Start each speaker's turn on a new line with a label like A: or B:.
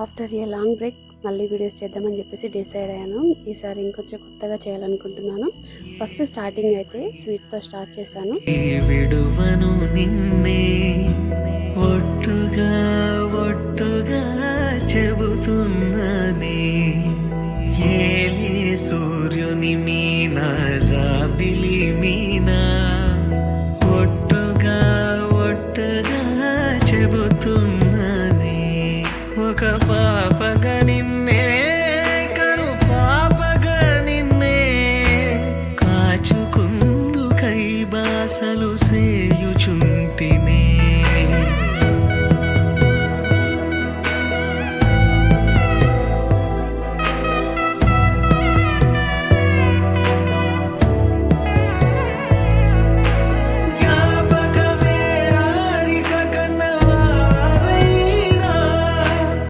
A: After a long break మళ్ళీ videos చేద్దామని చెప్పేసి డిసైడ్ అయ్యాను. ఈసారి ఇంకొంచెం కొత్తగా చేయాలనుకుంటున్నాను. ఫస్ట్ స్టార్టింగ్ అయితే స్వీట్తో స్టార్ట్ చేశాను.
B: విడువను నిన్నే ఒట్టుగా ఒట్టుగా చెబుతున్నానే, ఏలే సూర్యుని మీనా జాబిలి మీనా, ఒట్టుగా ఒట్టుగా చెబుతున్నానే, ఒక పాప